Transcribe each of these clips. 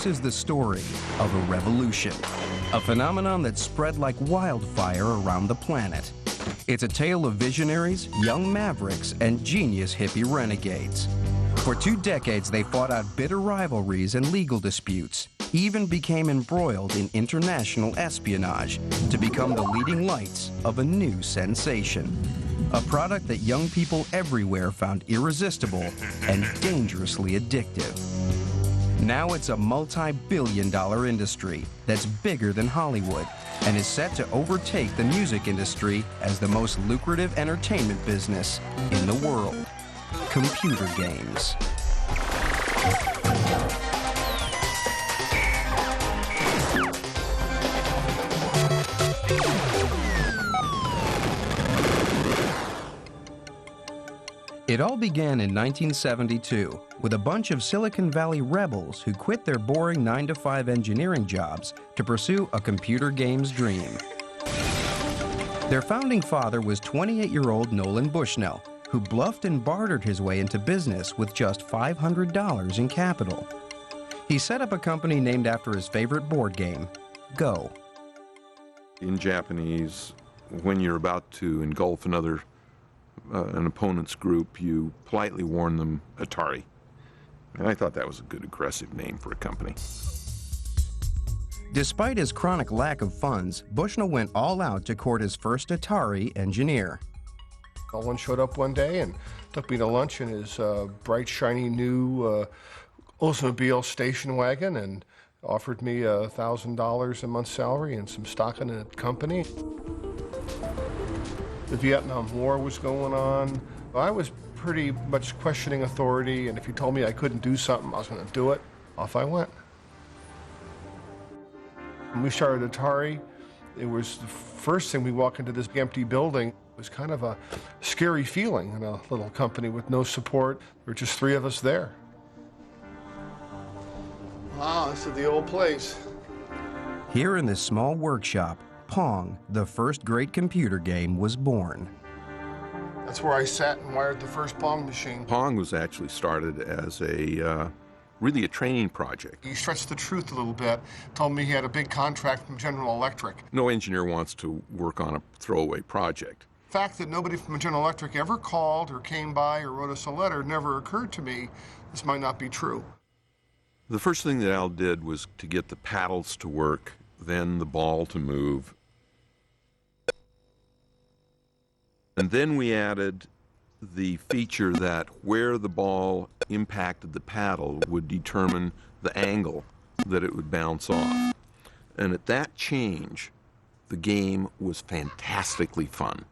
This is the story of a revolution, a phenomenon that spread like wildfire around the planet. It's a tale of visionaries, young mavericks, and genius hippie renegades. For 2 decades, they fought out bitter rivalries and legal disputes, even became embroiled in international espionage to become the leading lights of a new sensation. A product that young people everywhere found irresistible and dangerously addictive. Now it's a multi-billion-dollar industry that's bigger than Hollywood and is set to overtake the music industry as the most lucrative entertainment business in the world: computer games. It all began in 1972 with a bunch of Silicon Valley rebels who quit their boring 9-to-5 engineering jobs to pursue a computer games dream. Their founding father was 28-year-old Nolan Bushnell, who bluffed and bartered his way into business with just $500 in capital. He set up a company named after his favorite board game, Go. In Japanese, when you're about to engulf an opponent's group, you politely warn them Atari. And I thought that was a good aggressive name for a company. Despite his chronic lack of funds, Bushnell went all out to court his first Atari engineer. Nolan showed up one day and took me to lunch in his bright, shiny new Oldsmobile station wagon and offered me $1,000 a month's salary and some stock in the company. The Vietnam War was going on. I was pretty much questioning authority, and if you told me I couldn't do something, I was going to do it. Off I went. When we started Atari, it was the first thing we walk into this empty building. It was kind of a scary feeling in a little company with no support. There were just 3 of us there. Wow, this is the old place. Here in this small workshop, Pong, the first great computer game, was born. That's where I sat and wired the first Pong machine. Pong was actually started as really a training project. He stretched the truth a little bit, told me he had a big contract from General Electric. No engineer wants to work on a throwaway project. The fact that nobody from General Electric ever called or came by or wrote us a letter never occurred to me. This might not be true. The first thing that Al did was to get the paddles to work, then the ball to move. And then we added the feature that where the ball impacted the paddle would determine the angle that it would bounce off. And at that change, the game was fantastically fun.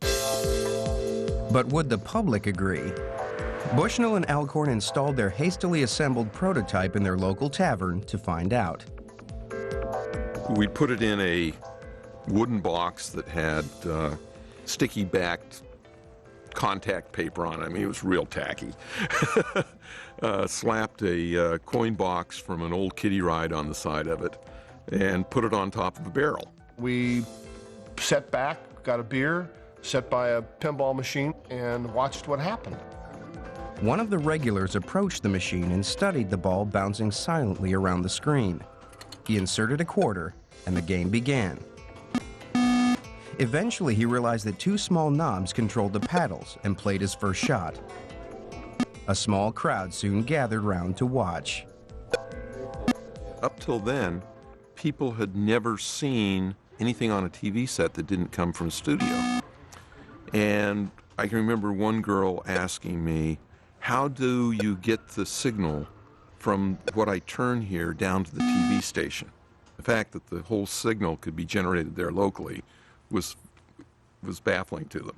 But would the public agree? Bushnell and Alcorn installed their hastily assembled prototype in their local tavern to find out. We put it in a wooden box that had sticky-backed contact paper on it. I mean, it was real tacky. Slapped a coin box from an old kiddie ride on the side of it and put it on top of a barrel. We sat back, got a beer, sat by a pinball machine, and watched what happened. One of the regulars approached the machine and studied the ball bouncing silently around the screen. He inserted a quarter, and the game began. Eventually, he realized that 2 small knobs controlled the paddles and played his first shot. A small crowd soon gathered round to watch. Up till then, people had never seen anything on a TV set that didn't come from a studio. And I can remember one girl asking me, how do you get the signal from what I turn here down to the TV station? The fact that the whole signal could be generated there locally was baffling to them.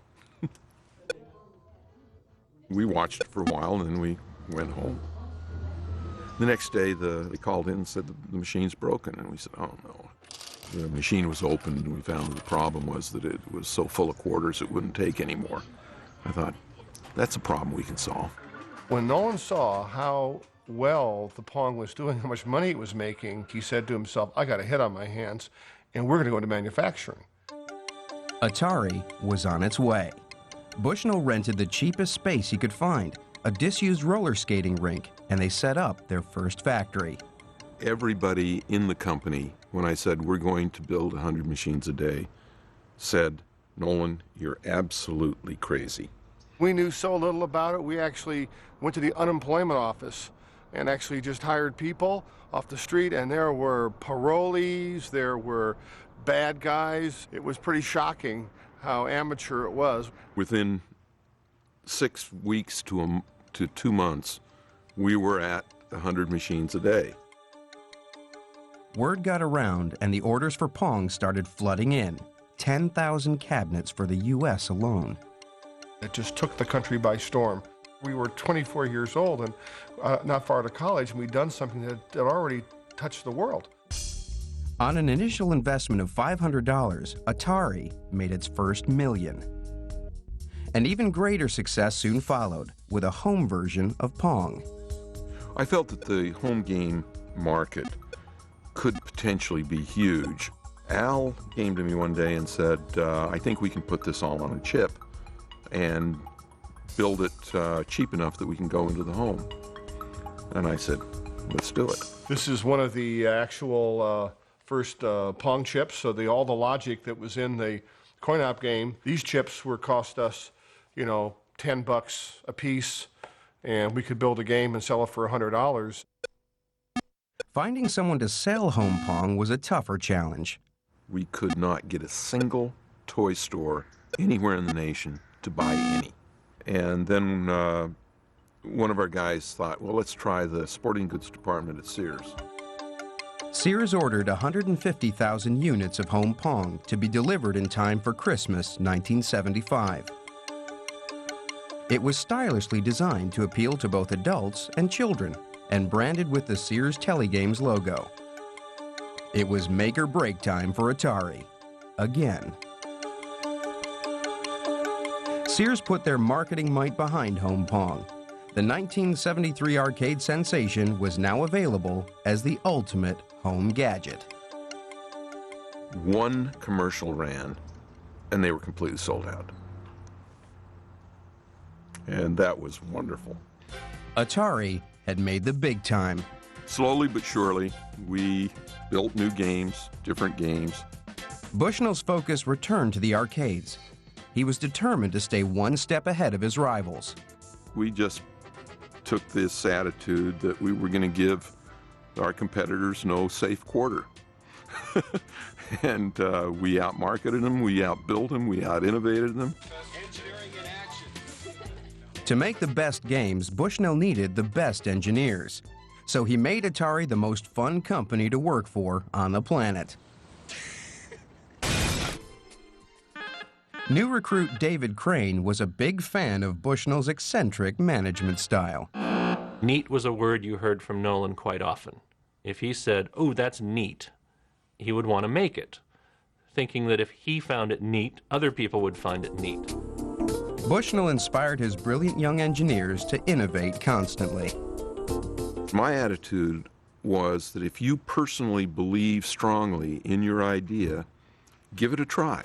We watched it for a while, and then we went home. The next day, they called in and said the machine's broken, and we said, oh no. The machine was opened, and we found that the problem was that it was so full of quarters it wouldn't take anymore. I thought, that's a problem we can solve. When Nolan saw how well the Pong was doing, how much money it was making, he said to himself, I got a hit on my hands, and we're going to go into manufacturing. Atari was on its way. Bushnell rented the cheapest space he could find, a disused roller skating rink, and they set up their first factory. everybody in the company, when I said we're going to build 100 machines a day, said, Nolan, you're absolutely crazy. We knew so little about it, we actually went to the unemployment office and actually just hired people off the street, and there were parolees, there were bad guys. It was pretty shocking how amateur it was. Within 6 weeks to 2 months, we were at 100 machines a day. Word got around and the orders for Pong started flooding in. 10,000 cabinets for the U.S. alone. It just took the country by storm. We were 24 years old and not far out of college, and we'd done something that already touched the world. On an initial investment of $500, Atari made its first million. An even greater success soon followed with a home version of Pong. I felt that the home game market could potentially be huge. Al came to me one day and said, I think we can put this all on a chip and build it cheap enough that we can go into the home. And I said, let's do it. This is one of the actual first Pong chips, so all the logic that was in the coin-op game, these chips cost us, $10 a piece, and we could build a game and sell it for $100. Finding someone to sell home Pong was a tougher challenge. We could not get a single toy store anywhere in the nation to buy any. And then one of our guys thought, well, let's try the sporting goods department at Sears. Sears ordered 150,000 units of home Pong to be delivered in time for Christmas 1975. It was stylishly designed to appeal to both adults and children and branded with the Sears Telegames logo. It was make or break time for Atari, again. Sears put their marketing might behind home Pong. The 1973 arcade sensation was now available as the ultimate home gadget. One commercial ran, and they were completely sold out. And that was wonderful. Atari had made the big time. Slowly but surely, we built new games, different games. Bushnell's focus returned to the arcades. He was determined to stay one step ahead of his rivals. We just took this attitude that we were going to give our competitors no safe quarter. And we outmarketed them, we outbuilt them, we out-innovated them. To make the best games, Bushnell needed the best engineers. So he made Atari the most fun company to work for on the planet. New recruit David Crane was a big fan of Bushnell's eccentric management style. Neat was a word you heard from Nolan quite often. If he said, "Oh, that's neat," he would want to make it, thinking that if he found it neat, other people would find it neat. Bushnell inspired his brilliant young engineers to innovate constantly. My attitude was that if you personally believe strongly in your idea, give it a try.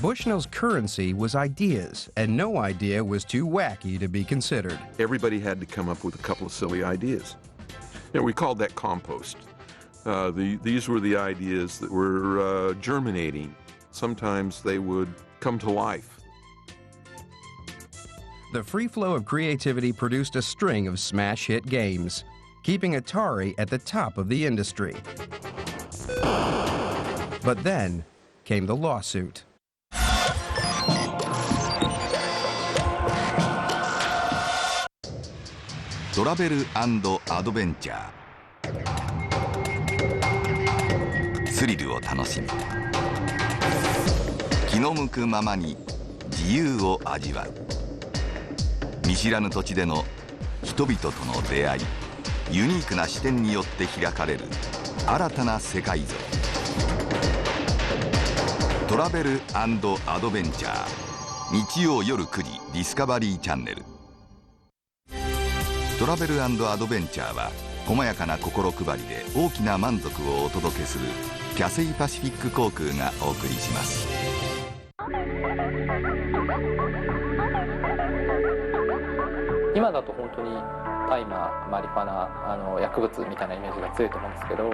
Bushnell's currency was ideas, and no idea was too wacky to be considered. Everybody had to come up with a couple of silly ideas. We called that compost. These were the ideas that were germinating. Sometimes they would come to life. The free flow of creativity produced a string of smash hit games, keeping Atari at the top of the industry. But then came the lawsuit. Travel and Adventure スリルを楽しみ気の向くままに自由を味わう見知らぬ土地での人々との出会いユニークな視点によって開かれる新たな世界像トラベル&アドベンチャー日曜夜9時ディスカバリーチャンネルトラベル&アドベンチャーは細やかな心配りで大きな満足をお届けするキャセイパシフィック航空がお送りします。今だと本当に大麻、マリファナ、薬物みたいなイメージが強いと思うんですけど、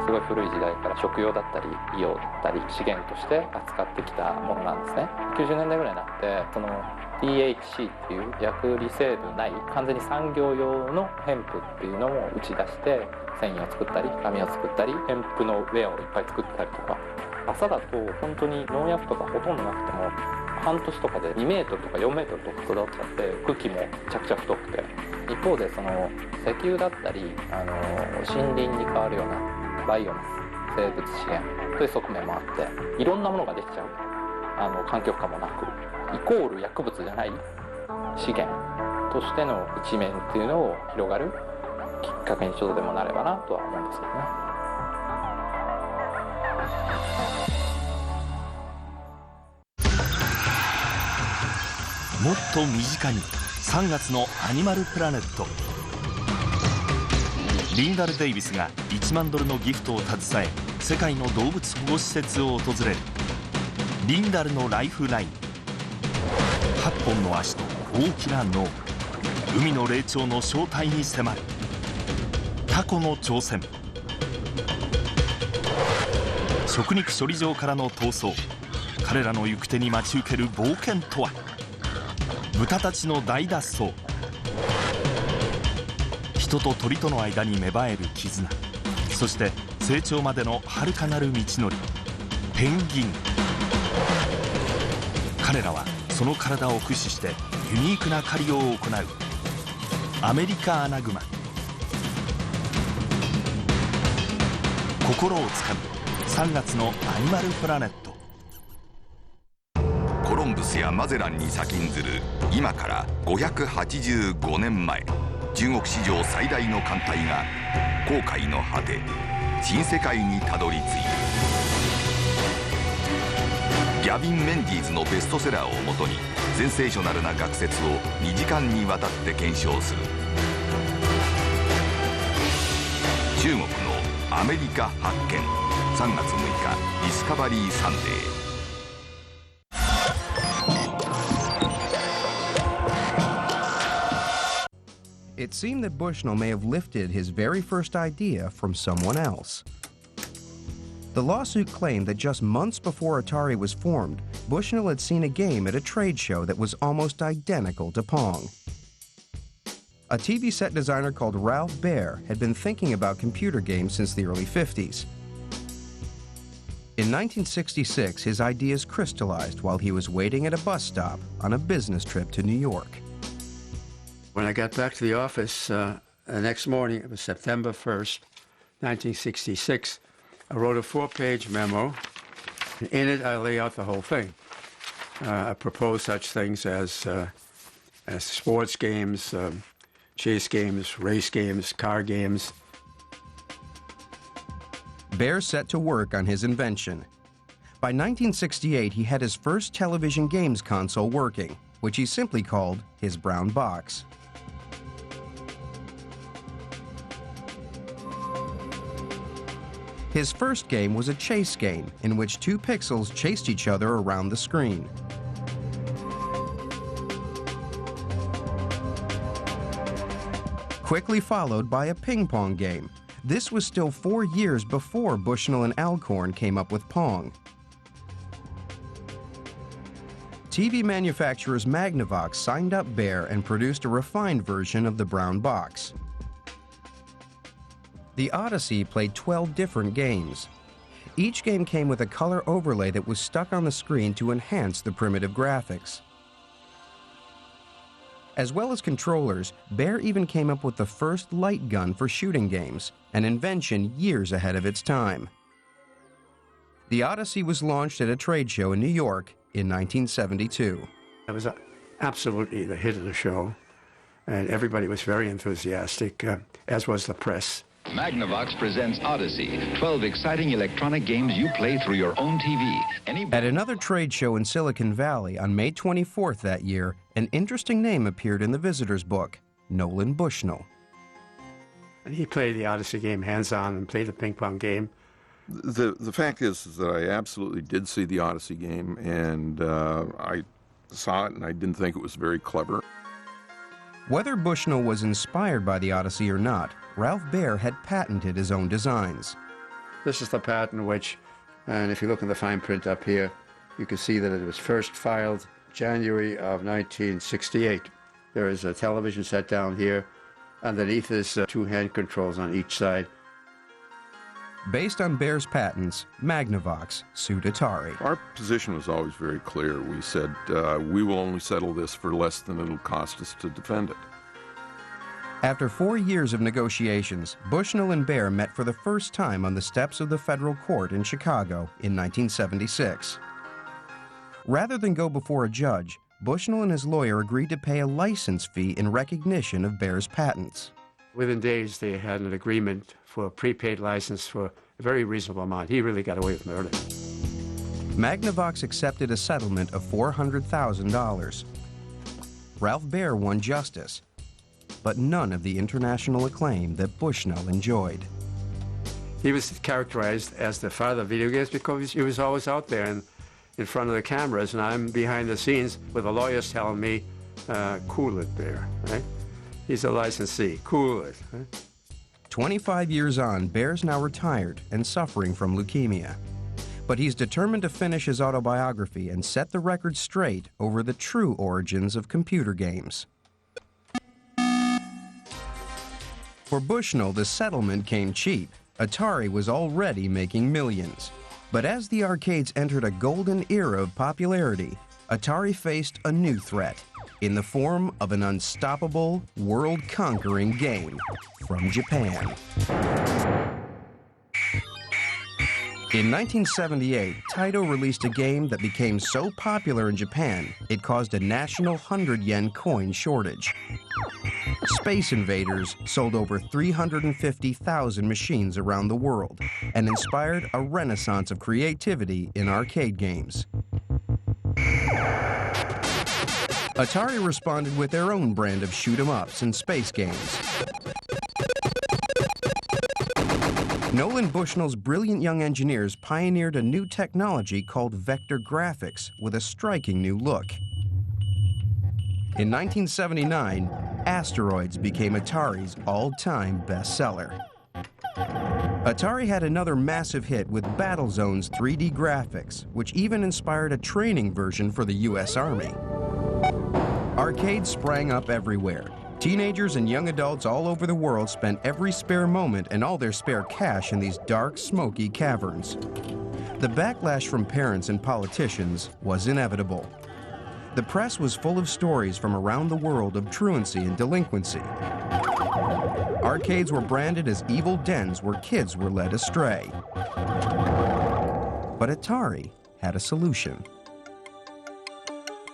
すごい古い時代から食用だったり医療だったり資源として扱ってきたものなんですね。90年代ぐらいになってその THC っていう薬理成分ない完全に産業用のヘンプっていうのを打ち出して繊維を作ったり紙を作ったりヘンプのウェアをいっぱい作ったりとか、朝だと本当に農薬とかほとんどなくても半年とかで2メートルとか4メートルとか育っちゃって茎もめちゃくちゃ太くて、一方でその石油だったり森林に変わるようなバイオマス生物資源という側面もあっていろんなものができちゃう環境負荷もなくイコール薬物じゃない資源としての一面っていうのを広がるきっかけにちょっとでもなればなとは思うんですけどね。もっと身近に3月のアニマルプラネット。リンダル・デイビスが$1万のギフトを携え世界の動物保護施設を訪れる。リンダルのライフライン。8本の足と大きな脳、海の霊長の正体に迫る。タコの挑戦。食肉処理場からの逃走、彼らの行く手に待ち受ける冒険とは。豚たちの大脱走。人と鳥との間に芽生える絆、そして成長までの遥かなる道のり。ペンギン。彼らはその体を駆使してユニークな狩りを行う。アメリカアナグマ。心をつかむ3月のアニマルプラネット。コロンブスやマゼランに先んずる今から585年前、中国史上最大の艦隊が航海の果て新世界にたどり着いた。ギャビン・メンディーズのベストセラーをもとにセンセーショナルな学説を2時間にわたって検証する。中国のアメリカ発見。3月6日ディスカバリーサンデー。It seemed that Bushnell may have lifted his very first idea from someone else. The lawsuit claimed that just months before Atari was formed, Bushnell had seen a game at a trade show that was almost identical to Pong. A TV set designer called Ralph Baer had been thinking about computer games since the early 50s. In 1966, his ideas crystallized while he was waiting at a bus stop on a business trip to New York. When I got back to the office the next morning, it was September 1st, 1966, I wrote a 4-page memo. In it, I lay out the whole thing. I proposed such things as sports games, chase games, race games, car games. Baer set to work on his invention. By 1968, he had his first television games console working, which he simply called his brown box. His first game was a chase game in which 2 pixels chased each other around the screen. Quickly followed by a ping pong game. This was still 4 years before Bushnell and Alcorn came up with Pong. TV manufacturers Magnavox signed up Baer and produced a refined version of the brown box. The Odyssey played 12 different games. Each game came with a color overlay that was stuck on the screen to enhance the primitive graphics. As well as controllers, Baer even came up with the first light gun for shooting games, an invention years ahead of its time. The Odyssey was launched at a trade show in New York in 1972. It was absolutely the hit of the show, and everybody was very enthusiastic, as was the press. Magnavox presents Odyssey, 12 exciting electronic games you play through your own TV. At another trade show in Silicon Valley on May 24th that year, an interesting name appeared in the visitor's book, Nolan Bushnell. And he played the Odyssey game hands-on and played the ping pong game. The fact is that I absolutely did see the Odyssey game, and I saw it and I didn't think it was very clever. Whether Bushnell was inspired by the Odyssey or not, Ralph Baer had patented his own designs. This is the patent which, and if you look in the fine print up here, you can see that it was first filed January of 1968. There is a television set down here. Underneath is two hand controls on each side. Based on Baer's patents, Magnavox sued Atari. Our position was always very clear. We said, we will only settle this for less than it'll cost us to defend it. After 4 years of negotiations, Bushnell and Baer met for the first time on the steps of the federal court in Chicago in 1976. Rather than go before a judge, Bushnell and his lawyer agreed to pay a license fee in recognition of Baer's patents. Within days, they had an agreement for a prepaid license for a very reasonable amount. He really got away with murder. Magnavox accepted a settlement of $400,000. Ralph Baer won justice, but none of the international acclaim that Bushnell enjoyed. He was characterized as the father of video games because he was always out there and in front of the cameras, and I'm behind the scenes with the lawyers telling me, cool it, Baer, right? He's a licensee, cool it. Right? 25 years on, Baer's now retired and suffering from leukemia. But he's determined to finish his autobiography and set the record straight over the true origins of computer games. For Bushnell, the settlement came cheap. Atari was already making millions. But as the arcades entered a golden era of popularity, Atari faced a new threat in the form of an unstoppable, world-conquering game from Japan. In 1978, Taito released a game that became so popular in Japan, it caused a national 100-yen coin shortage. Space Invaders sold over 350,000 machines around the world and inspired a renaissance of creativity in arcade games. Atari responded with their own brand of shoot-'em-ups and space games. Nolan Bushnell's brilliant young engineers pioneered a new technology called vector graphics with a striking new look. In 1979, Asteroids became Atari's all-time bestseller. Atari had another massive hit with Battlezone's 3D graphics, which even inspired a training version for the U.S. Army. Arcades sprang up everywhere. Teenagers and young adults all over the world spent every spare moment and all their spare cash in these dark, smoky caverns. The backlash from parents and politicians was inevitable. The press was full of stories from around the world of truancy and delinquency. Arcades were branded as evil dens where kids were led astray. But Atari had a solution.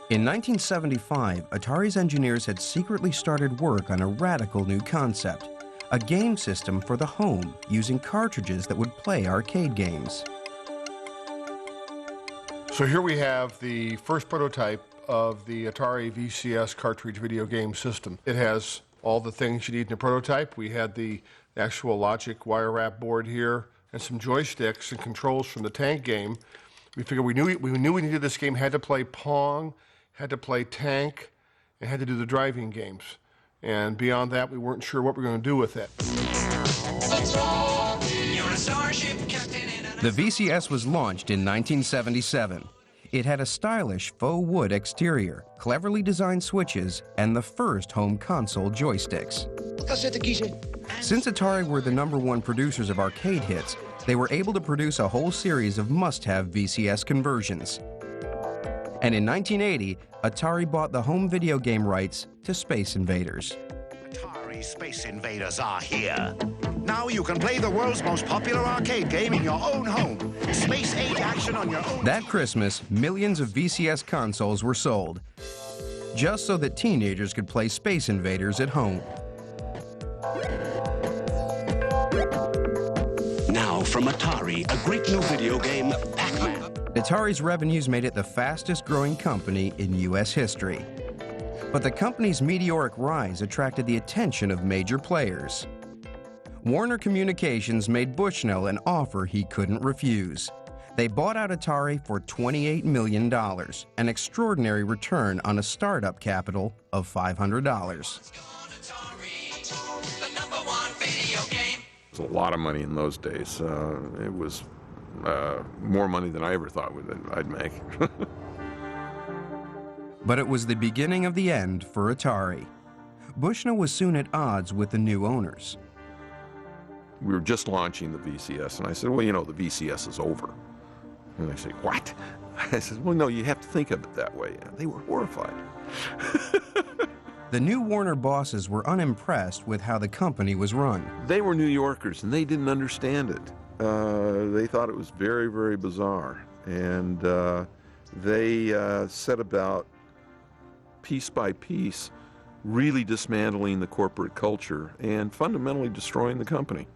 In 1975, Atari's engineers had secretly started work on a radical new concept, a game system for the home using cartridges that would play arcade games. So here we have the first prototype of the Atari VCS cartridge video game system. It has all the things you need in a prototype. We had the actual logic wire wrap board here and some joysticks and controls from the tank game. We figured we knew we needed this game, had to play Pong, had to play Tank, and had to do the driving games. And beyond that, we weren't sure what we were going to do with it. The VCS was launched in 1977. It had a stylish faux wood exterior, cleverly designed switches, and the first home console joysticks. Since Atari were the #1 producers of arcade hits, they were able to produce a whole series of must-have VCS conversions. And in 1980, Atari bought the home video game rights to Space Invaders. Atari Space Invaders are here. Now you can play the world's most popular arcade game in your own home. Space age action on your own. That Christmas, millions of VCS consoles were sold, just so that teenagers could play Space Invaders at home. Now from Atari, a great new video game, Pac-Man. Atari's revenues made it the fastest growing company in U.S. history. But the company's meteoric rise attracted the attention of major players. Warner Communications made Bushnell an offer he couldn't refuse. They bought out Atari for $28 million, an extraordinary return on a startup capital of $500. It was a lot of money in those days. It was more money than I ever thought I'd make. But it was the beginning of the end for Atari. Bushnell was soon at odds with the new owners. We were just launching the VCS, and I said, well, you know, the VCS is over. And they say, what? I said, well, no, you have to think of it that way. And they were horrified. The new Warner bosses were unimpressed with how the company was run. They were New Yorkers, and they didn't understand it. They thought it was very, very bizarre. And they set about, piece by piece, really dismantling the corporate culture and fundamentally destroying the company.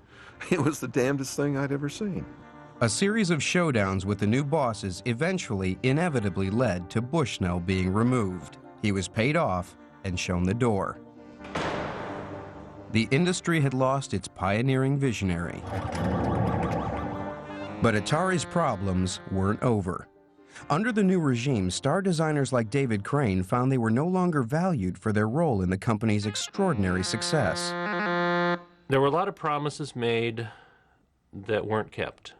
It was the damnedest thing I'd ever seen. A series of showdowns with the new bosses eventually inevitably led to Bushnell being removed. He was paid off and shown the door. The industry had lost its pioneering visionary. But Atari's problems weren't over. Under the new regime, star designers like David Crane found they were no longer valued for their role in the company's extraordinary success. There were a lot of promises made that weren't kept.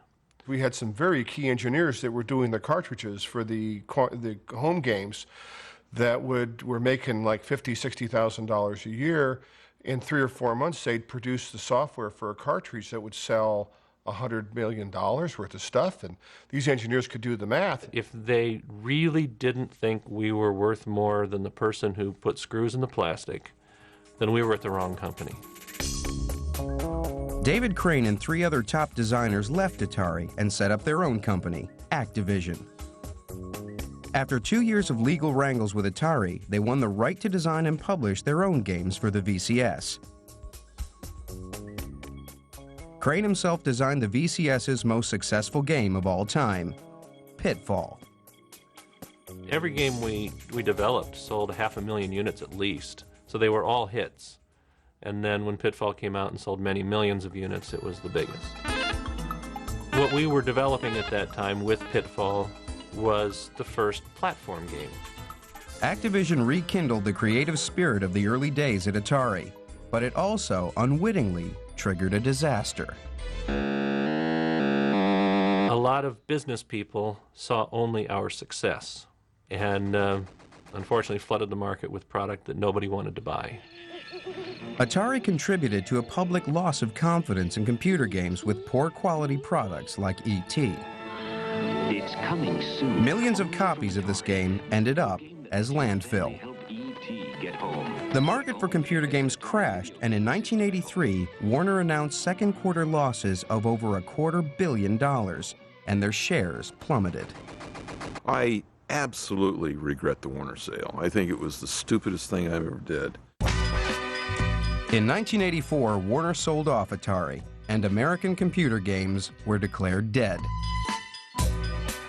We had some very key engineers that were doing the cartridges for the home games that were making like $50,000, $60,000 a year. In 3 or 4 months, they'd produce the software for a cartridge that would sell $100 million worth of stuff, and these engineers could do the math. If they really didn't think we were worth more than the person who put screws in the plastic, then we were at the wrong company. David Crane and 3 other top designers left Atari and set up their own company, Activision. After 2 years of legal wrangles with Atari, they won the right to design and publish their own games for the VCS. Crane himself designed the VCS's most successful game of all time, Pitfall. Every game we developed sold 500,000 units at least, so they were all hits. And then when Pitfall came out and sold many millions of units, it was the biggest. What we were developing at that time with Pitfall was the first platform game. Activision rekindled the creative spirit of the early days at Atari, but it also unwittingly triggered a disaster. A lot of business people saw only our success and unfortunately flooded the market with product that nobody wanted to buy. Atari contributed to a public loss of confidence in computer games with poor quality products like E.T. It's coming soon. Millions of copies of this game ended up as landfill. The market for computer games crashed, and in 1983, Warner announced second quarter losses of over $250 million, and their shares plummeted. I absolutely regret the Warner sale. I think it was the stupidest thing I ever did. In 1984, Warner sold off Atari, and American computer games were declared dead.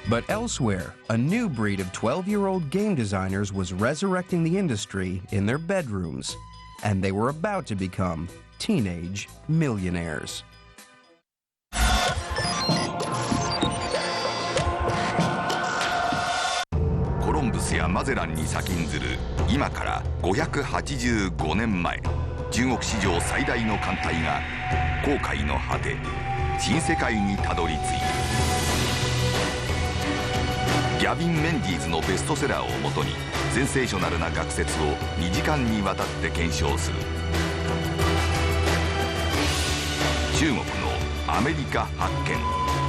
But elsewhere, a new breed of 12-year-old game designers was resurrecting the industry in their bedrooms, and they were about to become teenage millionaires. コロンブスやマゼランに先んずる今から585年前、中国史上最大の艦隊が航海の果て新世界にたどり着いた。ギャビン・メンディーズのベストセラーをもとにセンセーショナルな学説を2時間にわたって検証する中国のアメリカ発見。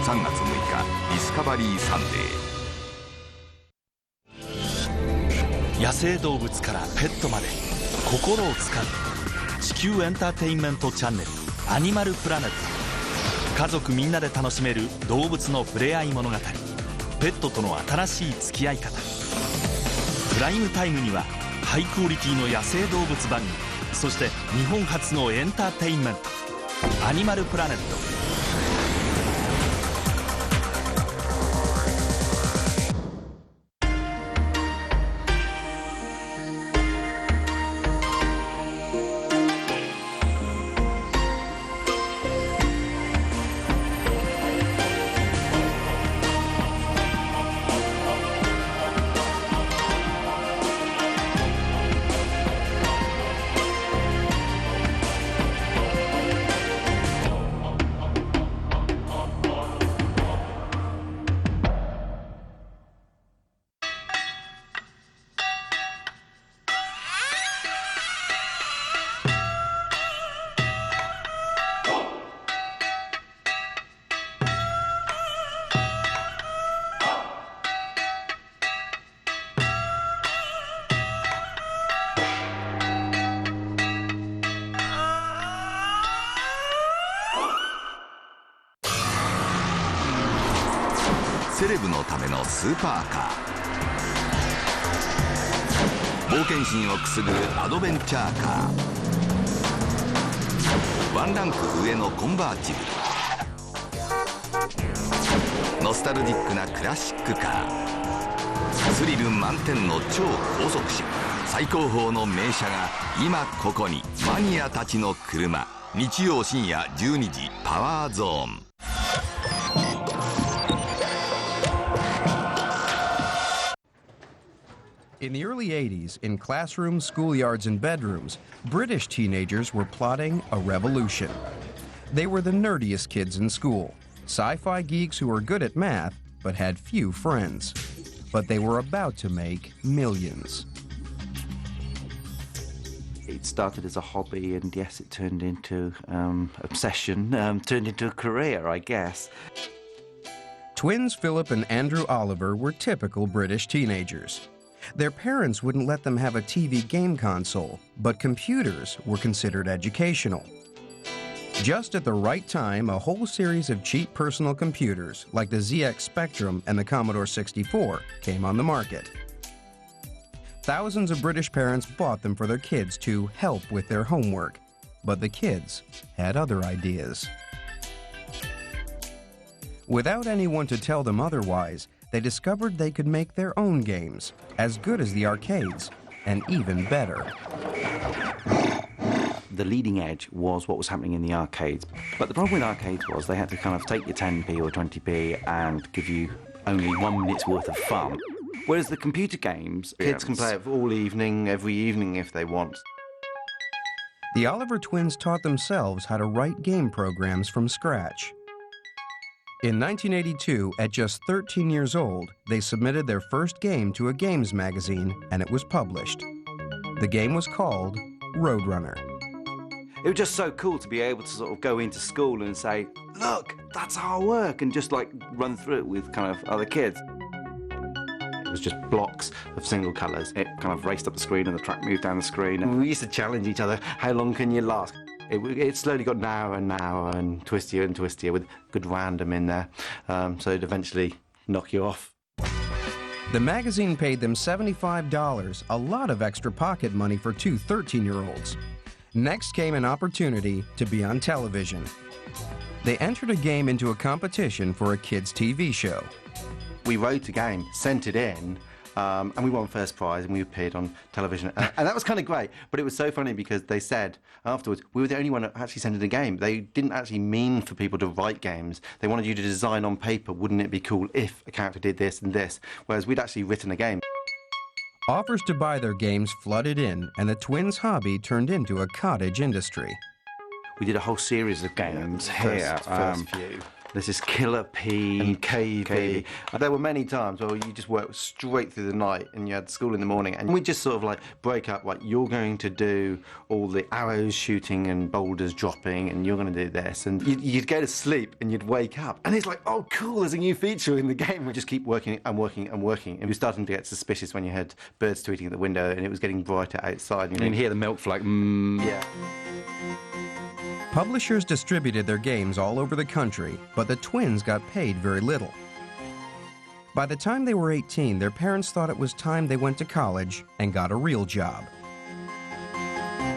3月6日ディスカバリーサンデー。野生動物からペットまで心をつかむ地球エンターテインメントチャンネルアニマルプラネット。家族みんなで楽しめる動物の触れ合い物語、ペットとの新しい付き合い方。プライムタイムにはハイクオリティの野生動物番組、そして日本初のエンターテインメントアニマルプラネット。スーパーカー、冒険心をくすぐるアドベンチャーカー、ワンランク上のコンバーチブル、ノスタルジックなクラシックカー、スリル満点の超高速車、最高峰の名車が今ここに。マニアたちの車、日曜深夜12時、パワーゾーン。In the early 80s, in classrooms, schoolyards, and bedrooms, British teenagers were plotting a revolution. They were the nerdiest kids in school, sci-fi geeks who were good at math but had few friends. But they were about to make millions. It started as a hobby, and yes, it turned into obsession, turned into a career, I guess. Twins Philip and Andrew Oliver were typical British teenagers. Their parents wouldn't let them have a TV game console, but computers were considered educational. Just at the right time, a whole series of cheap personal computers, like the ZX Spectrum and the Commodore 64, came on the market. Thousands of British parents bought them for their kids to help with their homework, but the kids had other ideas. Without anyone to tell them otherwise, they discovered they could make their own games, as good as the arcades, and even better. The leading edge was what was happening in the arcades. But the problem with arcades was they had to kind of take your 10p or 20p and give you only 1 minute's worth of fun. Whereas the computer games, kids can play it all evening, every evening if they want. The Oliver twins taught themselves how to write game programs from scratch. In 1982, at just 13 years old, they submitted their first game to a games magazine, and it was published. The game was called Roadrunner. It was just so cool to be able to sort of go into school and say, look, that's our work, and just like run through it with kind of other kids. It was just blocks of single colours. It kind of raced up the screen and the track moved down the screen, and we used to challenge each other, how long can you last? It slowly got narrower and twistier with good random in there, so it'd eventually knock you off. The magazine paid them $75, a lot of extra pocket money for two 13-year-olds. Next came an opportunity to be on television. They entered a game into a competition for a kids' TV show. We wrote a game, sent it in, and we won first prize, and we appeared on television. And that was kind of great, but it was so funny because they said afterwards, we were the only one that actually sent in a game. They didn't actually mean for people to write games. They wanted you to design on paper, wouldn't it be cool if a character did this and this, whereas we'd actually written a game. Offers to buy their games flooded in, and the twins' hobby turned into a cottage industry. We did a whole series of games here. First few. This is Killer P and KV. There were many times where you just worked straight through the night and you had school in the morning, and we just sort of like break up, like you're going to do all the arrows shooting and boulders dropping, and you're going to do this, and you'd go to sleep and you'd wake up and it's like, oh cool, there's a new feature in the game. We just keep working and working and working, and we were starting to get suspicious when you heard birds tweeting at the window and it was getting brighter outside. You can hear the milk flow, Yeah. Publishers distributed their games all over the country, but the twins got paid very little. By the time they were 18, their parents thought it was time they went to college and got a real job.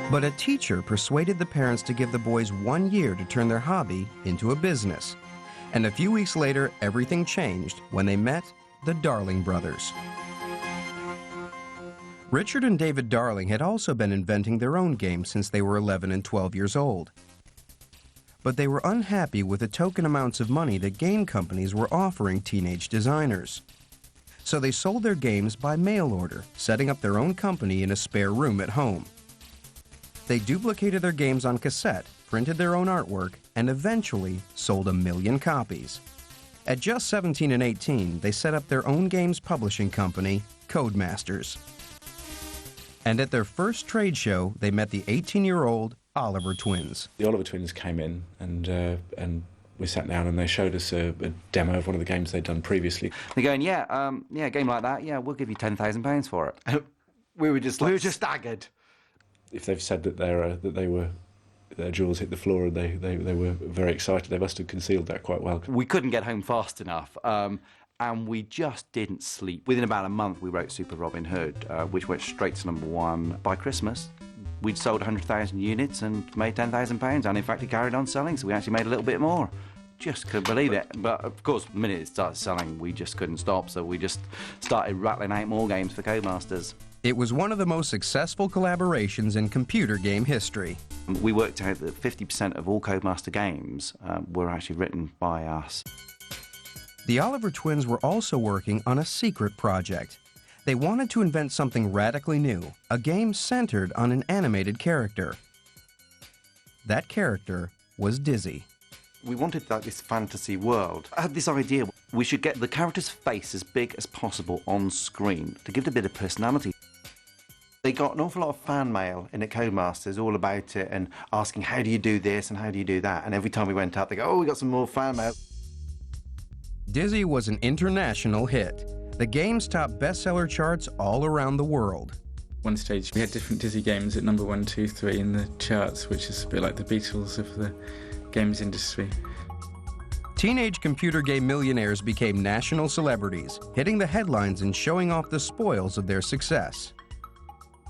But a teacher persuaded the parents to give the boys 1 year to turn their hobby into a business. And a few weeks later, everything changed when they met the Darling brothers. Richard and David Darling had also been inventing their own games since they were 11 and 12 years old. But they were unhappy with the token amounts of money that game companies were offering teenage designers. So they sold their games by mail order, setting up their own company in a spare room at home. They duplicated their games on cassette, printed their own artwork, and eventually sold 1 million copies. At just 17 and 18, they set up their own games publishing company, Codemasters. And at their first trade show, they met the 18-year-old Oliver twins. The Oliver twins came in and we sat down and they showed us a demo of one of the games they'd done previously. They're going, a game like that, yeah, we'll give you £10,000 for it. We were just staggered. If they've said that their jaws hit the floor and they were very excited, they must have concealed that quite well. We couldn't get home fast enough. and we just didn't sleep. Within about a month, we wrote Super Robin Hood, which went straight to #1. By Christmas, we'd sold 100,000 units and made £10,000, and in fact, it carried on selling, so we actually made a little bit more. Just couldn't believe it. But of course, the minute it started selling, we just couldn't stop, so we just started rattling out more games for Codemasters. It was one of the most successful collaborations in computer game history. We worked out that 50% of all Codemaster games were actually written by us. The Oliver twins were also working on a secret project. They wanted to invent something radically new, a game centered on an animated character. That character was Dizzy. We wanted this fantasy world. I had this idea, we should get the character's face as big as possible on screen to give it a bit of personality. They got an awful lot of fan mail in at Codemasters all about it and asking, how do you do this and how do you do that? And every time we went up, they go, oh, we got some more fan mail. Dizzy was an international hit. The game's top bestseller charts all around the world. One stage, we had different Dizzy games at number 1, 2, 3 in the charts, which is a bit like the Beatles of the games industry. Teenage computer game millionaires became national celebrities, hitting the headlines and showing off the spoils of their success.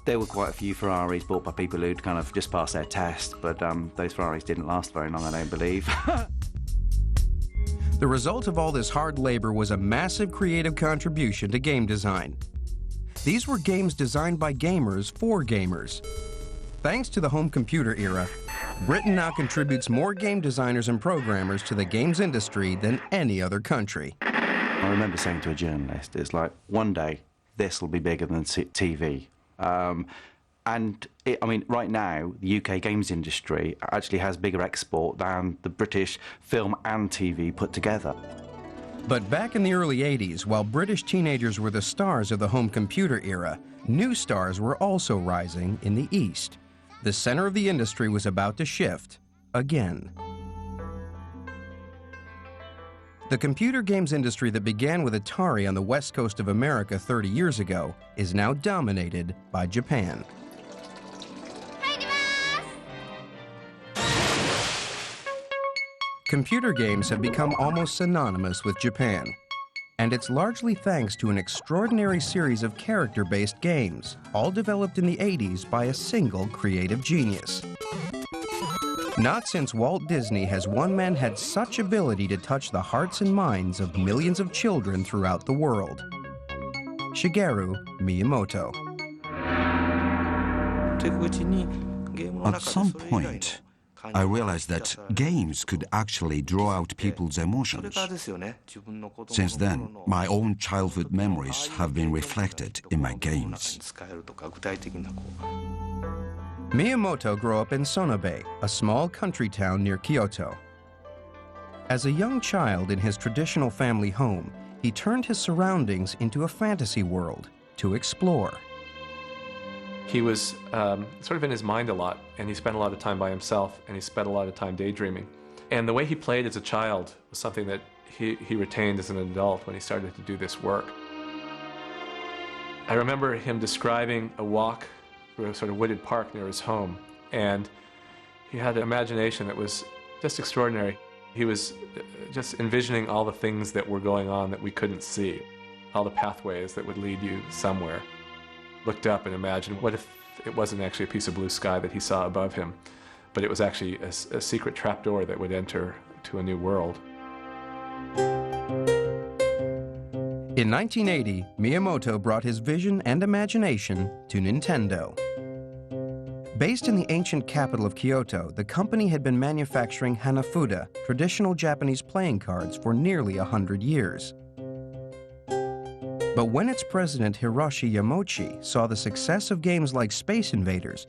There were quite a few Ferraris bought by people who'd kind of just passed their test, but those Ferraris didn't last very long, I don't believe. The result of all this hard labor was a massive creative contribution to game design. These were games designed by gamers for gamers. Thanks to the home computer era, Britain now contributes more game designers and programmers to the games industry than any other country. I remember saying to a journalist, it's like, one day, this will be bigger than TV. I mean, right now, the UK games industry actually has bigger export than the British film and TV put together. But back in the early 80s, while British teenagers were the stars of the home computer era, new stars were also rising in the East. The center of the industry was about to shift again. The computer games industry that began with Atari on the west coast of America 30 years ago is now dominated by Japan. Computer games have become almost synonymous with Japan, and it's largely thanks to an extraordinary series of character-based games, all developed in the 80s by a single creative genius. Not since Walt Disney has one man had such ability to touch the hearts and minds of millions of children throughout the world. Shigeru Miyamoto. At some point, I realized that games could actually draw out people's emotions. Since then, my own childhood memories have been reflected in my games. Miyamoto grew up in Sonobe, a small country town near Kyoto. As a young child in his traditional family home, he turned his surroundings into a fantasy world to explore. He was sort of in his mind a lot, and he spent a lot of time by himself, and he spent a lot of time daydreaming. And the way he played as a child was something that he retained as an adult when he started to do this work. I remember him describing a walk through a sort of wooded park near his home, and he had an imagination that was just extraordinary. He was just envisioning all the things that were going on that we couldn't see, all the pathways that would lead you somewhere. Looked up and imagined, what if it wasn't actually a piece of blue sky that he saw above him, but it was actually a secret trapdoor that would enter to a new world. In 1980, Miyamoto brought his vision and imagination to Nintendo. Based in the ancient capital of Kyoto, the company had been manufacturing Hanafuda, traditional Japanese playing cards, for nearly 100 years. But when its president Hiroshi Yamauchi saw the success of games like Space Invaders,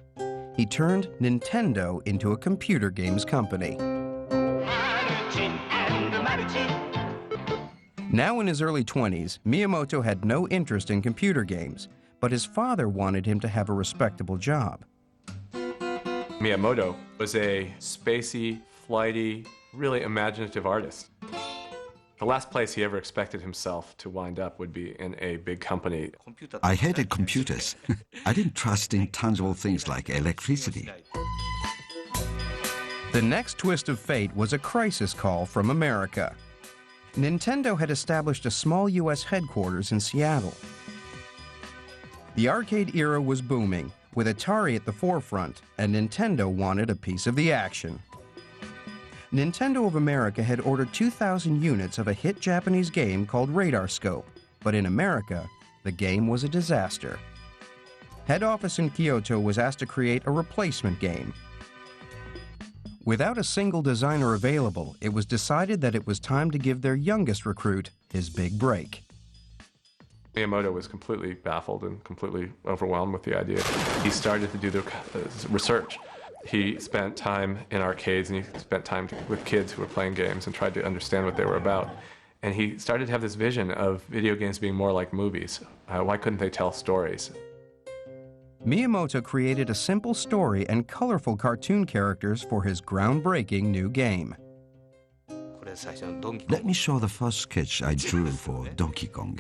he turned Nintendo into a computer games company. Now in his early 20s, Miyamoto had no interest in computer games, but his father wanted him to have a respectable job. Miyamoto was a spacey, flighty, really imaginative artist. The last place he ever expected himself to wind up would be in a big company. I hated computers. I didn't trust in tangible things like electricity. The next twist of fate was a crisis call from America. Nintendo had established a small U.S. headquarters in Seattle. The arcade era was booming, with Atari at the forefront, and Nintendo wanted a piece of the action. Nintendo of America had ordered 2,000 units of a hit Japanese game called Radar Scope, but in America, the game was a disaster. Head office in Kyoto was asked to create a replacement game. Without a single designer available, it was decided that it was time to give their youngest recruit his big break. Miyamoto was completely baffled and completely overwhelmed with the idea. He started to do the research. He spent time in arcades and he spent time with kids who were playing games and tried to understand what they were about. And he started to have this vision of video games being more like movies. Why couldn't they tell stories? Miyamoto created a simple story and colorful cartoon characters for his groundbreaking new game. Let me show the first sketch I drew for Donkey Kong.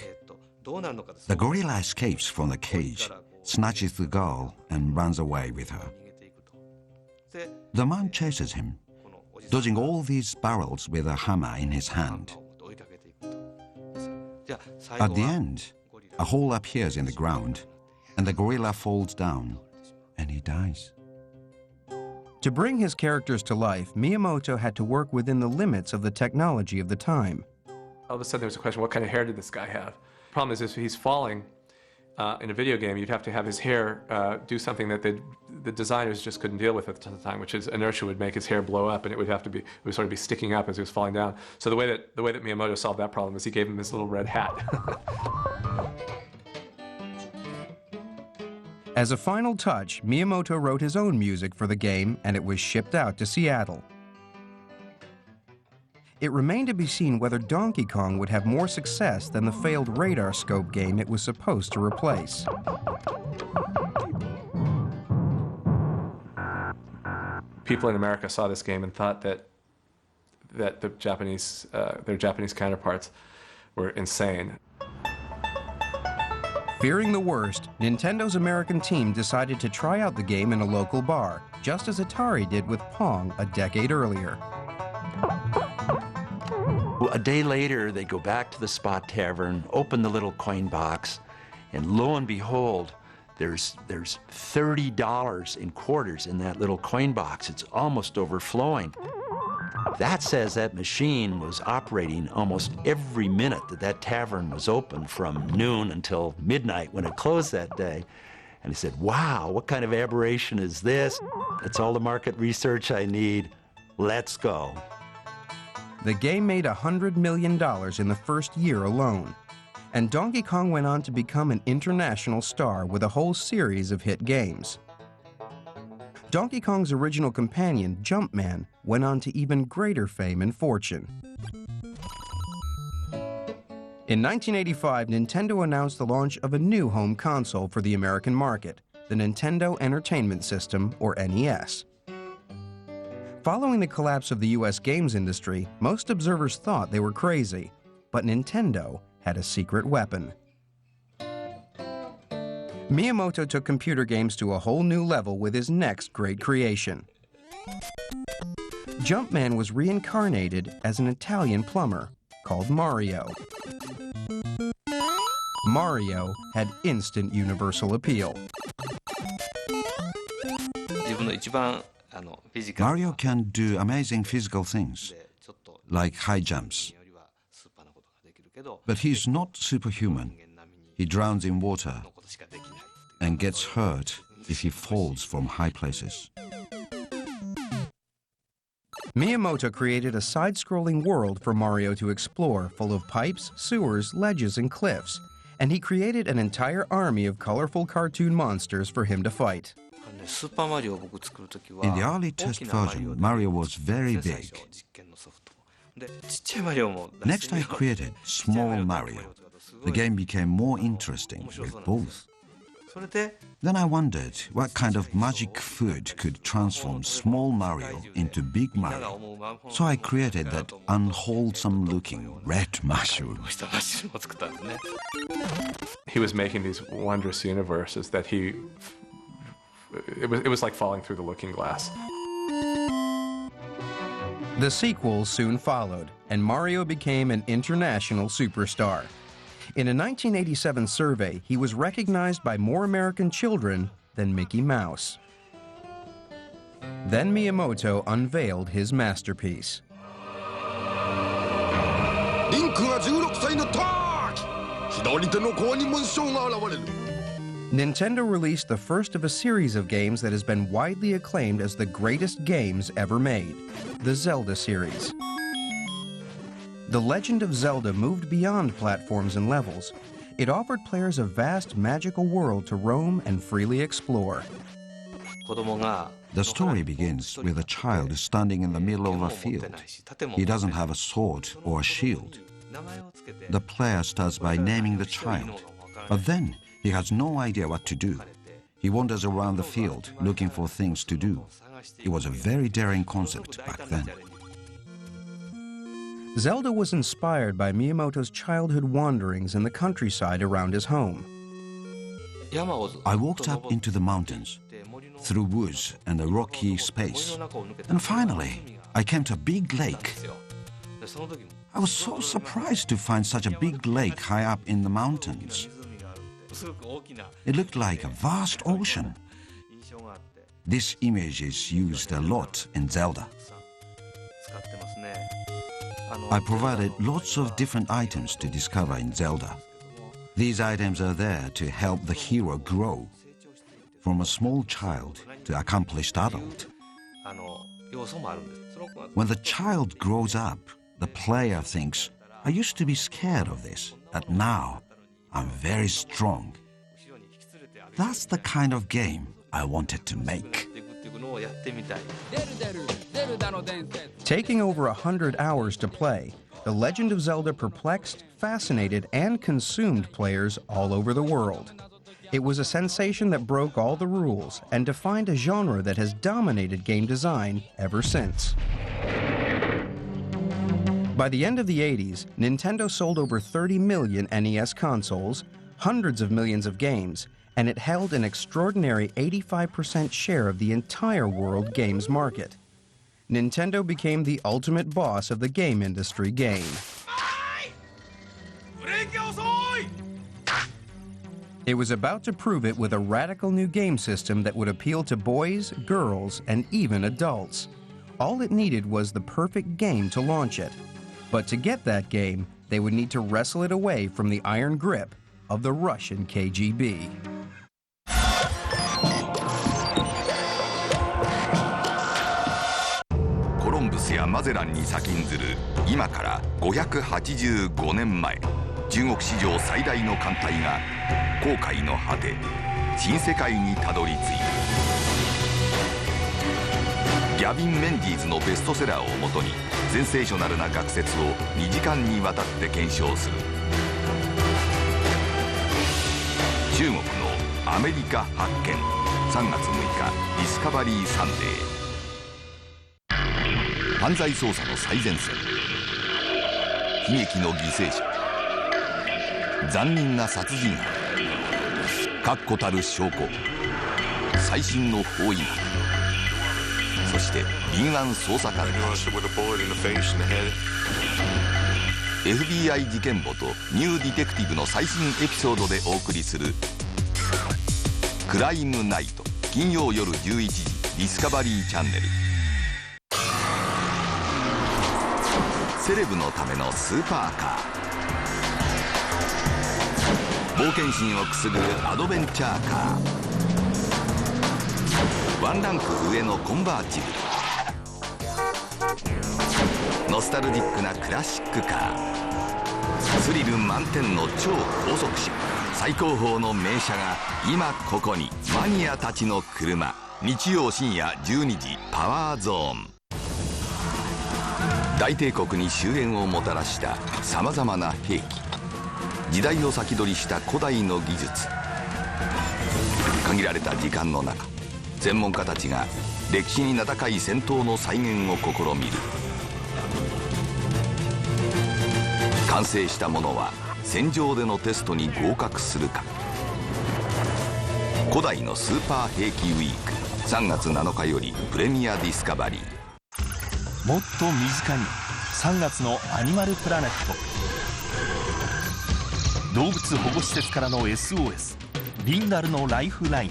The gorilla escapes from the cage, snatches the girl, and runs away with her. The man chases him, dodging all these barrels with a hammer in his hand. At the end, a hole appears in the ground, and the gorilla falls down, and he dies. To bring his characters to life, Miyamoto had to work within the limits of the technology of the time. All of a sudden there was a question, what kind of hair did this guy have? The problem is if he's falling in a video game, you'd have to have his hair do something that the designers just couldn't deal with at the time, which is inertia would make his hair blow up, and it would sort of be sticking up as he was falling down. So the way that Miyamoto solved that problem was he gave him this little red hat. As a final touch, Miyamoto wrote his own music for the game, and it was shipped out to Seattle. It remained to be seen whether Donkey Kong would have more success than the failed Radar Scope game it was supposed to replace. People in America saw this game and thought that the Japanese, their Japanese counterparts were insane. Fearing the worst, Nintendo's American team decided to try out the game in a local bar, just as Atari did with Pong a decade earlier. A day later, they go back to the Spot Tavern, open the little coin box, and lo and behold, there's $30 in quarters in that little coin box. It's almost overflowing. That says that machine was operating almost every minute that tavern was open from noon until midnight when it closed that day. And he said, wow, what kind of aberration is this? It's all the market research I need. Let's go. The game made $100 million in the first year alone. And Donkey Kong went on to become an international star with a whole series of hit games. Donkey Kong's original companion, Jumpman, went on to even greater fame and fortune. In 1985, Nintendo announced the launch of a new home console for the American market, the Nintendo Entertainment System, or NES. Following the collapse of the US games industry, most observers thought they were crazy, but Nintendo had a secret weapon. Miyamoto took computer games to a whole new level with his next great creation. Jumpman was reincarnated as an Italian plumber called Mario. Mario had instant universal appeal. Mario can do amazing physical things, like high jumps. But he's not superhuman. He drowns in water and gets hurt if he falls from high places. Miyamoto created a side-scrolling world for Mario to explore, full of pipes, sewers, ledges, and cliffs, and he created an entire army of colorful cartoon monsters for him to fight. In the early test version, Mario was very big. Next, I created Small Mario. The game became more interesting with both. Then I wondered what kind of magic food could transform Small Mario into Big Mario. So I created that unwholesome-looking red mushroom. He was making these wondrous universes that it was like falling through the looking glass. The sequels soon followed, and Mario became an international superstar. In a 1987 survey, he was recognized by more American children than Mickey Mouse. Then Miyamoto unveiled his masterpiece. リンクが16歳の時、左手の甲に紋章が現れる。 Nintendo released the first of a series of games that has been widely acclaimed as the greatest games ever made, the Zelda series. The Legend of Zelda moved beyond platforms and levels. It offered players a vast magical world to roam and freely explore. The story begins with a child standing in the middle of a field. He doesn't have a sword or a shield. The player starts by naming the child, but then he has no idea what to do. He wanders around the field looking for things to do. It was a very daring concept back then. Zelda was inspired by Miyamoto's childhood wanderings in the countryside around his home. I walked up into the mountains, through woods and a rocky space, and finally I came to a big lake. I was so surprised to find such a big lake high up in the mountains. It looked like a vast ocean. This image is used a lot in Zelda. I provided lots of different items to discover in Zelda. These items are there to help the hero grow from a small child to accomplished adult. When the child grows up, the player thinks, I used to be scared of this, but now I'm very strong. That's the kind of game I wanted to make. Taking over 100 hours to play, The Legend of Zelda perplexed, fascinated, and consumed players all over the world. It was a sensation that broke all the rules and defined a genre that has dominated game design ever since. By the end of the 80s, Nintendo sold over 30 million NES consoles, hundreds of millions of games, and it held an extraordinary 85% share of the entire world games market. Nintendo became the ultimate boss of the game industry game. It was about to prove it with a radical new game system that would appeal to boys, girls, and even adults. All it needed was the perfect game to launch it. But to get that game, they would need to wrestle it away from the iron grip of the Russian KGB. コロンブスやマゼランに先んずる今から585年前、中国史上最大の艦隊が航海の果て新世界にたどり着いた。ギャビン・メンディーズのベストセラーをもとにセンセーショナルな学説を2時間にわたって検証する。中国のアメリカ発見、3月6日ディスカバリーサンデー。犯罪捜査の最前線、悲劇の犠牲者、残忍な殺人犯、確固たる証拠、最新の包囲網、そして敏腕捜査官たち。 FBI 事件簿とニューディテクティブの最新エピソードでお送りするクライムナイト、金曜夜11時ディスカバリーチャンネル。セレブのためのスーパーカー、冒険心をくすぐるアドベンチャーカー、ワンランク上のコンバーチブル、ノスタルジックなクラシックカー、スリル満点の超高速車、最高峰の名車が今ここに。マニアたちの車、日曜深夜12時パワーゾーン。大帝国に終焉をもたらしたさまざまな兵器、時代を先取りした古代の技術。限られた時間の中、専門家たちが歴史に名高い戦闘の再現を試みる。完成したものは戦場でのテストに合格するか。古代のスーパー兵器ウィーク、3月7日よりプレミアディスカバリー。もっと身近に3月のアニマルプラネット。動物保護施設からの SOS リンダルのライフライン。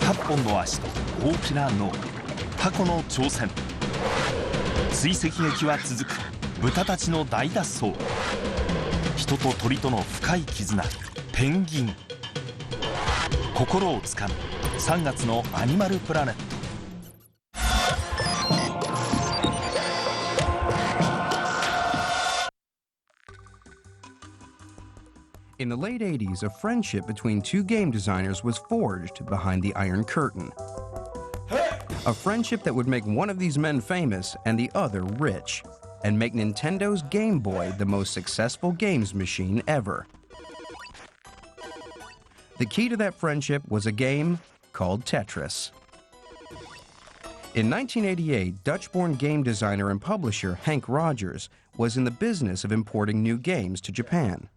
8本の足と大きな脳、タコの挑戦。追跡劇は続く。豚たちの大脱走。人と鳥との深い絆、ペンギン。心をつかむ3月のアニマルプラネット。In the late 80s, a friendship between two game designers was forged behind the Iron Curtain. A friendship that would make one of these men famous and the other rich, and make Nintendo's Game Boy the most successful games machine ever. The key to that friendship was a game called Tetris. In 1988, Dutch-born game designer and publisher Hank Rogers was in the business of importing new games to Japan.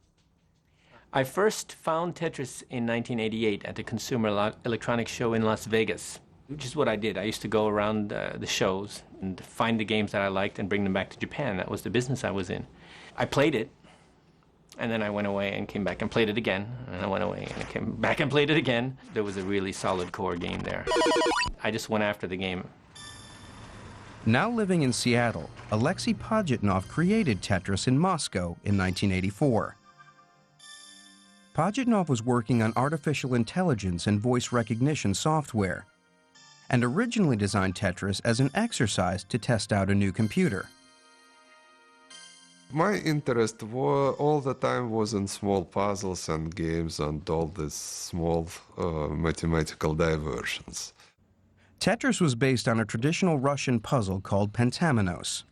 I first found Tetris in 1988 at the Consumer Electronics Show in Las Vegas, which is what I did. I used to go around the shows and find the games that I liked and bring them back to Japan. That was the business I was in. I played it, and then I went away and came back and played it again, and I went away and I came back and played it again. There was a really solid core game there. I just went after the game. Now living in Seattle, Alexei Pajitnov created Tetris in Moscow in 1984. Pajitnov was working on artificial intelligence and voice recognition software, and originally designed Tetris as an exercise to test out a new computer. My interest all the time was in small puzzles and games and all these small mathematical diversions. Tetris was based on a traditional Russian puzzle called Pentamenos.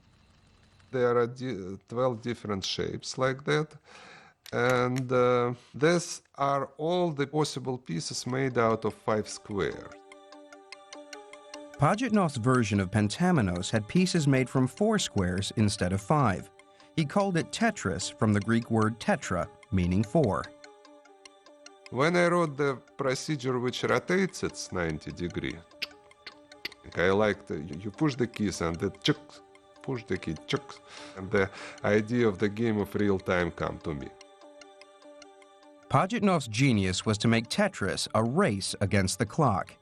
There are 12 different shapes like that. And these are all the possible pieces made out of 5 squares. Pajitnov's version of Pentamenos had pieces made from 4 squares instead of 5. He called it Tetris from the Greek word tetra, meaning 4. When I wrote the procedure which rotates its 90 degrees, I liked you push the keys and it push the key, and the idea of the game of real time come to me. Pajitnov's genius was to make Tetris a race against the clock.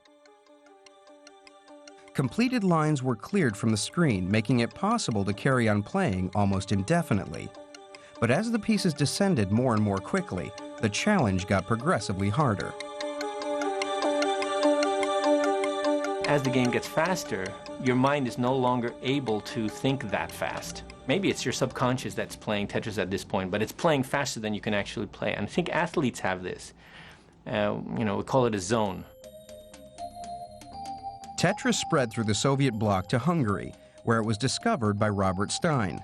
Completed lines were cleared from the screen, making it possible to carry on playing almost indefinitely. But as the pieces descended more and more quickly, the challenge got progressively harder. As the game gets faster, your mind is no longer able to think that fast. Maybe it's your subconscious that's playing Tetris at this point, but it's playing faster than you can actually play. And I think athletes have this. We call it a zone. Tetris spread through the Soviet bloc to Hungary, where it was discovered by Robert Stein.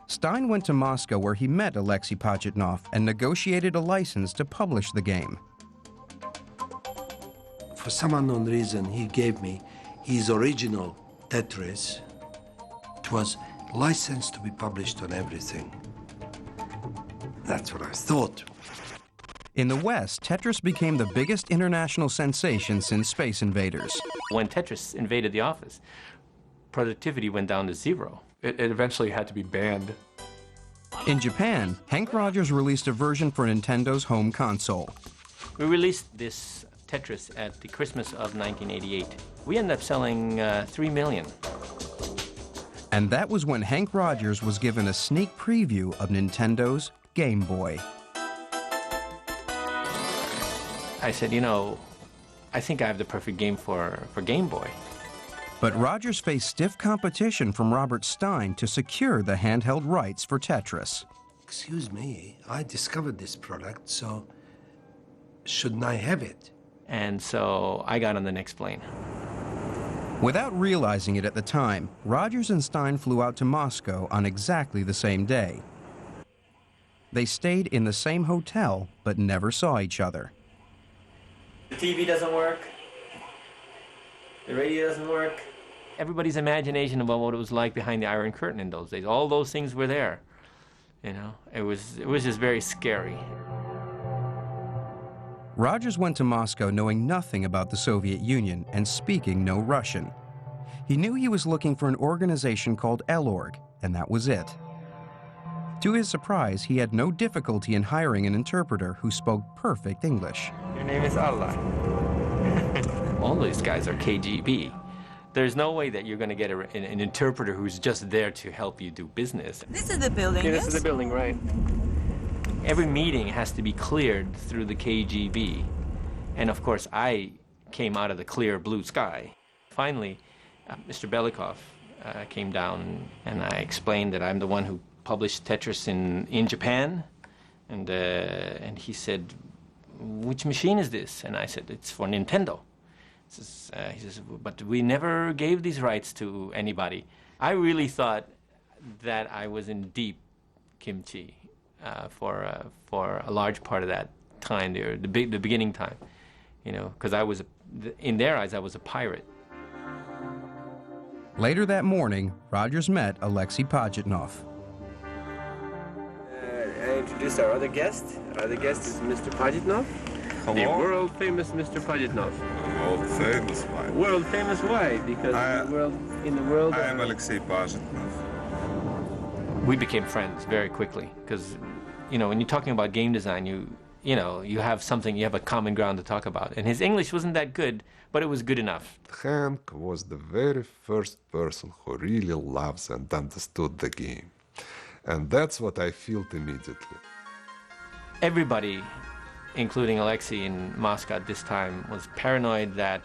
Stein went to Moscow where he met Alexei Pajitnov and negotiated a license to publish the game. For some unknown reason, he gave me his original Tetris. It was licensed to be published on everything. That's what I thought. In the West, Tetris became the biggest international sensation since Space Invaders. When Tetris invaded the office, productivity went down to 0. It eventually had to be banned. In Japan, Hank Rogers released a version for Nintendo's home console. We released this Tetris at the Christmas of 1988. We ended up selling 3 million. And that was when Hank Rogers was given a sneak preview of Nintendo's Game Boy. I said, I think I have the perfect game for Game Boy. But Rogers faced stiff competition from Robert Stein to secure the handheld rights for Tetris. Excuse me, I discovered this product, so shouldn't I have it? And so I got on the next plane. Without realizing it at the time, Rogers and Stein flew out to Moscow on exactly the same day. They stayed in the same hotel, but never saw each other. The TV doesn't work. The radio doesn't work. Everybody's imagination about what it was like behind the Iron Curtain in those days. All those things were there. It was just very scary. Rogers went to Moscow knowing nothing about the Soviet Union and speaking no Russian. He knew he was looking for an organization called L-Org, and that was it. To his surprise, he had no difficulty in hiring an interpreter who spoke perfect English. Your name is Allah. All these guys are KGB. There's no way that you're going to get an interpreter who's just there to help you do business. This is the building, Yeah, yes? this is the building, right. Every meeting has to be cleared through the KGB. And of course, I came out of the clear blue sky. Finally, Mr. Belikov came down, and I explained that I'm the one who published Tetris in Japan. And he said, "Which machine is this?" And I said, "It's for Nintendo." He says, "But we never gave these rights to anybody." I really thought that I was in deep kimchi for a large part of that time there, the beginning time, you know, because in their eyes, I was a pirate. Later that morning, Rogers met Alexei Pajitnov. I introduced our other guest. Our other guest is Mr. Pajitnov. Hello. The world-famous Mr. Pajitnov. World famous, why? World-famous, why? Because in the world... I am Alexei Pajitnov. We became friends very quickly because, you know, when you're talking about game design, you have a common ground to talk about. And his English wasn't that good, but it was good enough. Hank was the very first person who really loves and understood the game. And that's what I felt immediately. Everybody, including Alexei in Moscow at this time, was paranoid that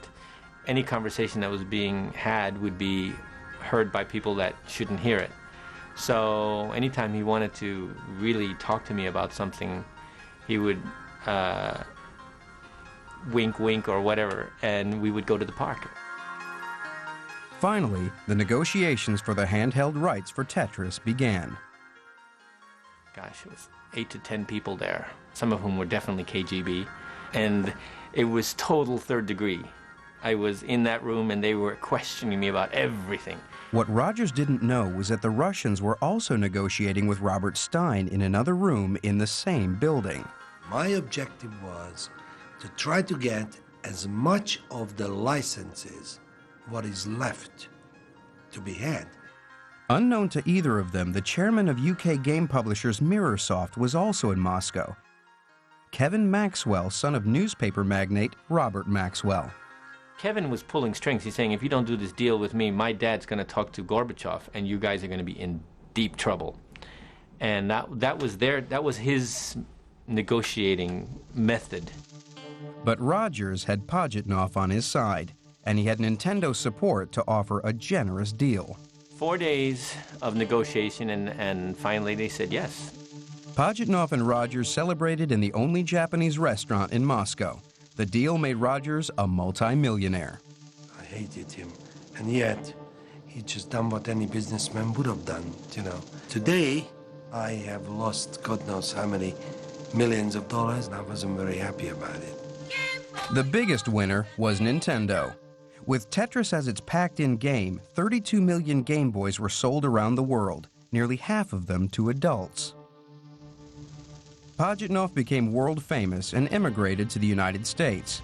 any conversation that was being had would be heard by people that shouldn't hear it. So anytime he wanted to really talk to me about something, he would wink, wink, or whatever, and we would go to the park. Finally, the negotiations for the handheld rights for Tetris began. Gosh, it was 8 to 10 people there, some of whom were definitely KGB, and it was total third degree. I was in that room and they were questioning me about everything. What Rogers didn't know was that the Russians were also negotiating with Robert Stein in another room in the same building. My objective was to try to get as much of the licenses, what is left to be had. Unknown to either of them, the chairman of UK game publishers Mirrorsoft was also in Moscow. Kevin Maxwell, son of newspaper magnate Robert Maxwell. Kevin was pulling strings. He's saying, if you don't do this deal with me, my dad's going to talk to Gorbachev, and you guys are going to be in deep trouble. And that was his negotiating method. But Rogers had Pajitnov on his side, and he had Nintendo support to offer a generous deal. 4 days of negotiation, and finally they said yes. Pajitnov and Rogers celebrated in the only Japanese restaurant in Moscow. The deal made Rogers a multi-millionaire. I hated him, and yet he just done what any businessman would have done, you know. Today, I have lost God knows how many millions of dollars, and I wasn't very happy about it. The biggest winner was Nintendo. With Tetris as its packed-in game, 32 million Game Boys were sold around the world, nearly half of them to adults. Pajitnov became world famous and immigrated to the United States.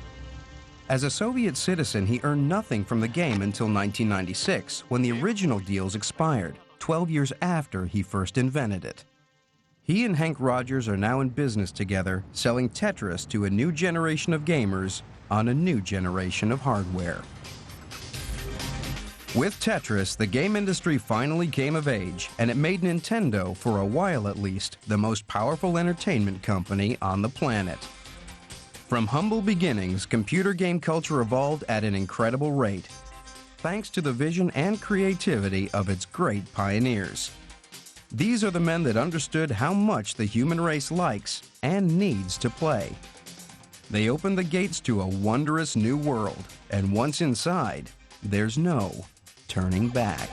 As a Soviet citizen, he earned nothing from the game until 1996, when the original deals expired, 12 years after he first invented it. He and Hank Rogers are now in business together, selling Tetris to a new generation of gamers on a new generation of hardware. With Tetris, the game industry finally came of age, and it made Nintendo, for a while at least, the most powerful entertainment company on the planet. From humble beginnings, computer game culture evolved at an incredible rate, thanks to the vision and creativity of its great pioneers. These are the men that understood how much the human race likes and needs to play. They opened the gates to a wondrous new world, and once inside, there's no turning back.